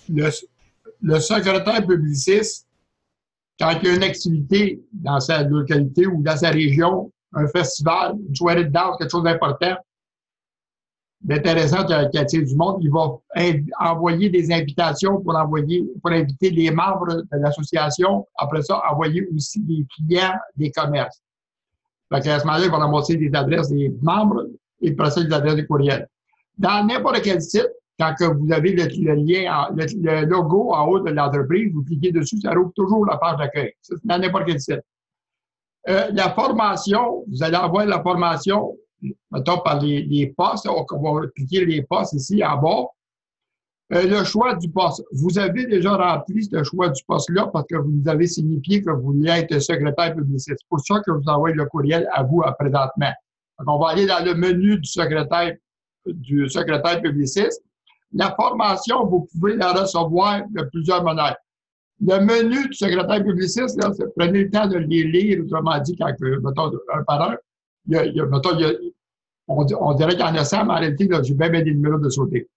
le, le secrétaire publiciste, quand il y a une activité dans sa localité ou dans sa région, un festival, une soirée de danse, quelque chose d'important, d'intéressant qui attire du monde, il va envoyer des invitations pour inviter les membres de l'association. Après ça, envoyer aussi des clients des commerces. Fait qu'à ce moment-là, il va ramasser des adresses des membres et après ça, des adresses de courriel. Dans n'importe quel site, quand que vous avez le lien, le logo en haut de l'entreprise, vous cliquez dessus, ça ouvre toujours la page d'accueil. C'est dans n'importe quel site. La formation, vous allez avoir la formation, mettons par les postes, on va cliquer les postes ici en bas. Le choix du poste. Vous avez déjà rempli ce choix du poste-là parce que vous avez signifié que vous vouliez être secrétaire publiciste. C'est pour ça que je vous envoie le courriel à vous présentement. Donc, on va aller dans le menu du secrétaire publiciste. La formation, vous pouvez la recevoir de plusieurs manières. Le menu du secrétaire publiciste, là, prenez le temps de les lire, autrement dit, quand, mettons, un par un. On dirait qu'il y en a 100, mais en réalité, j'ai bien des numéros de sauter.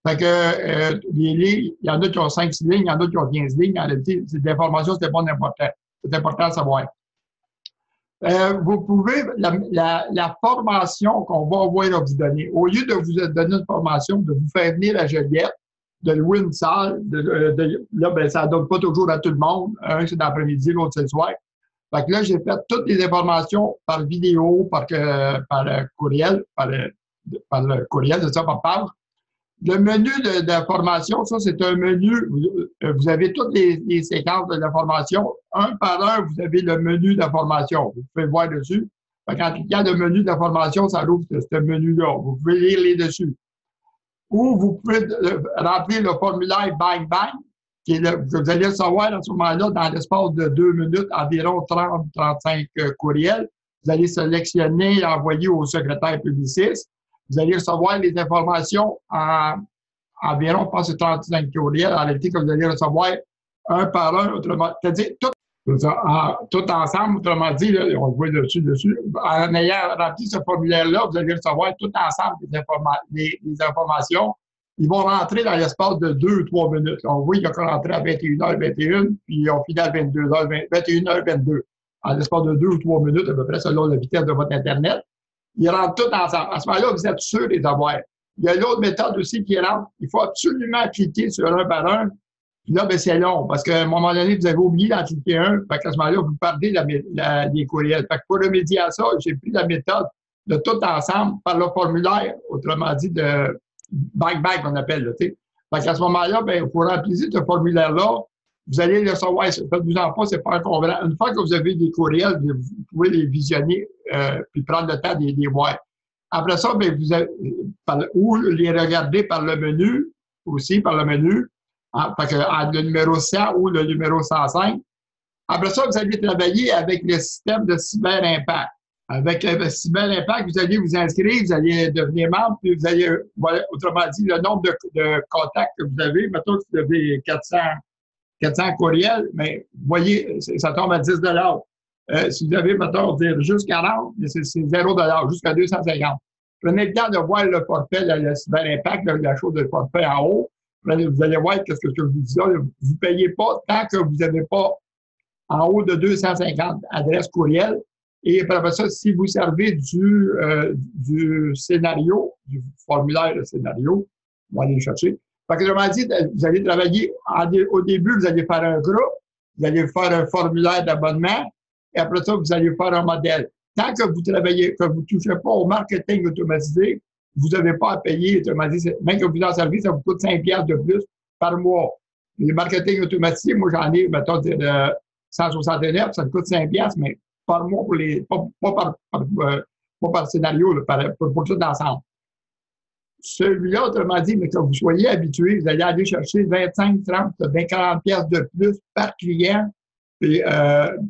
Fait que il y en a qui ont 5-6 lignes, il y en a qui ont 15 lignes. En réalité, c'est de l'information, c'est pas important. C'est important de savoir. Vous pouvez, la formation qu'on va avoir vous donner, au lieu de vous donner une formation, de vous faire venir à Joliette, de louer une salle, là, ben, ça ne donne pas toujours à tout le monde. Un, c'est l'après-midi, l'autre, c'est le soir. Fait que là, j'ai fait toutes les informations par vidéo, par courriel, par le courriel, c'est ça, par page. Le menu de formation, ça, c'est un menu. Vous avez toutes les séquences de la formation. Un par un, vous avez le menu de formation. Vous pouvez le voir dessus. Quand il y a le menu de formation, ça ouvre ce menu-là. Vous pouvez lire les dessus. Ou vous pouvez remplir le formulaire Bang Bang, qui est vous allez recevoir à ce moment-là, dans l'espace de 2 minutes, environ 30-35 courriels. Vous allez sélectionner et envoyer au secrétaire publiciste. Vous allez recevoir les informations en environ, je pense, 35 courriels, en réalité, que vous allez recevoir un par un, autrement, c'est-à-dire tout ensemble, autrement dit, là, on le voit dessus. En ayant rempli ce formulaire-là, vous allez recevoir tout ensemble les informations. Ils vont rentrer dans l'espace de 2 ou 3 minutes. On voit qu'il va rentrer à 21h21, puis on finit à 21h22. En l'espace de 2 ou 3 minutes, à peu près, selon la vitesse de votre Internet. Ils rentrent tout ensemble. À ce moment-là, vous êtes sûr de les avoir. Il y a l'autre méthode aussi qui rentre. Il faut absolument cliquer sur un par un. Puis là, ben, c'est long, parce qu'à un moment donné, vous avez oublié d'en cliquer un. Fait qu'à ce moment-là, vous perdez les courriels. Fait que pour remédier à ça, j'ai pris la méthode de tout ensemble par le formulaire, autrement dit, de Bang Bang, qu'on appelle, là, tu sais. Fait qu'à ce moment-là, ben, pour remplir ce formulaire-là, vous allez le recevoir. Faites-vous en pas, c'est pas inconvénient. Une fois que vous avez des courriels, vous pouvez les visionner puis prendre le temps de les voir. Après ça, bien, ou les regarder par le menu, aussi par le menu, le numéro 100 ou le numéro 105. Après ça, vous allez travailler avec le système de CyberImpact. Avec le CyberImpact, vous allez vous inscrire, vous allez devenir membre, puis vous allez, voilà, autrement dit, le nombre de contacts que vous avez. Mettons que vous avez 400 courriels, mais vous voyez, ça tombe à 10 $. Si vous avez, mettons, juste 40, c'est 0 $, jusqu'à 250. Prenez le temps de voir le forfait, le CyberImpact, la chose de forfait en haut. Vous allez voir ce que je vous dis là. Vous ne payez pas tant que vous n'avez pas en haut de 250 adresses courriels. Et après ça, si vous servez du scénario, du formulaire de scénario, on va aller le chercher. Fait que, je m'en dis, vous allez travailler, au début, vous allez faire un groupe, vous allez faire un formulaire d'abonnement, et après ça, vous allez faire un modèle. Tant que vous travaillez, que vous ne touchez pas au marketing automatisé, vous n'avez pas à payer, autrement dit, même que vous en servez, ça vous coûte 5 $ de plus par mois. Les marketing automatisés, moi, j'en ai, mettons, 169, ça me coûte 5 $, mais par mois, pas par scénario, là, pour tout l'ensemble. Celui-là, autrement dit, mais que vous soyez habitué, vous allez aller chercher 25, 30, 40 $ de plus par client et,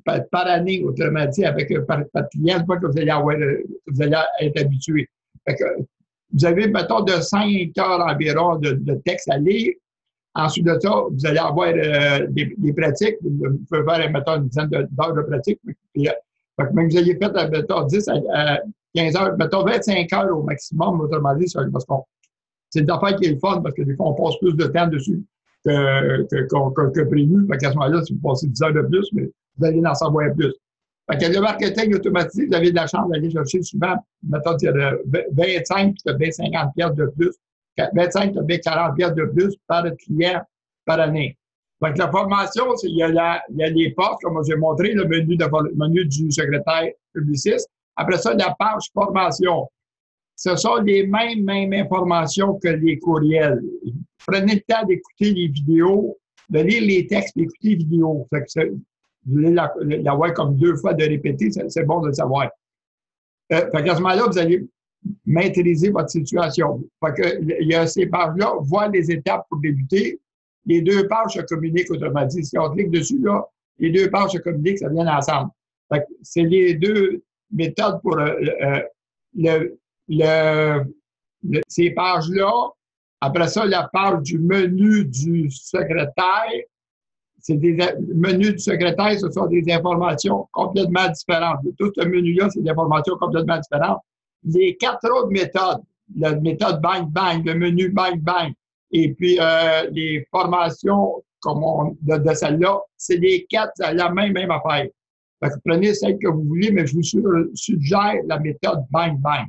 par année, autrement dit, par client, une fois que vous allez être habitué. Fait que, vous avez, mettons, de 5 heures environ de texte à lire. Ensuite de ça, vous allez avoir des pratiques. Vous pouvez faire, mettons, une dizaine d'heures de pratique. Puis, fait que même que vous ayez fait, mettons, 10 à 15 heures, mettons 25 heures au maximum, autrement dit, parce que c'est une affaire qui est le fun, parce que des fois, on passe plus de temps dessus. que prévu. Fait qu'à ce moment-là, si vous passez 10 heures de plus, mais vous allez en savoir plus. Fait que le marketing automatisé, vous avez de la chance d'aller chercher souvent, mettons, il y a 25, puis tu as bien 50 pièces de plus. 25, tu as bien 40 pièces de plus par client par année. Donc, la formation, il y a les postes, comme j'ai montré, le menu du secrétaire publiciste. Après ça, la page formation. Ce sont les mêmes informations que les courriels. Prenez le temps d'écouter les vidéos, de lire les textes, d'écouter les vidéos. Vous voulez la voir comme 2 fois de répéter, c'est bon de le savoir. Fait qu'à ce moment-là, vous allez maîtriser votre situation. Fait que, il y a ces pages-là, voir les étapes pour débuter. Les 2 pages se communiquent automatiquement. Si on clique dessus, là, les 2 pages se communiquent, ça vient ensemble. Fait que c'est les 2 méthodes pour ces pages-là. Après ça, la page du menu du secrétaire. Le menu du secrétaire, ce sont des informations complètement différentes. Tout ce menu-là, c'est des informations complètement différentes. Les 4 autres méthodes, la méthode Bang Bang, le menu Bang Bang, et puis les formations de celle-là, c'est les 4 la même affaire. Fait que prenez celle que vous voulez, mais je vous suggère la méthode Bang Bang.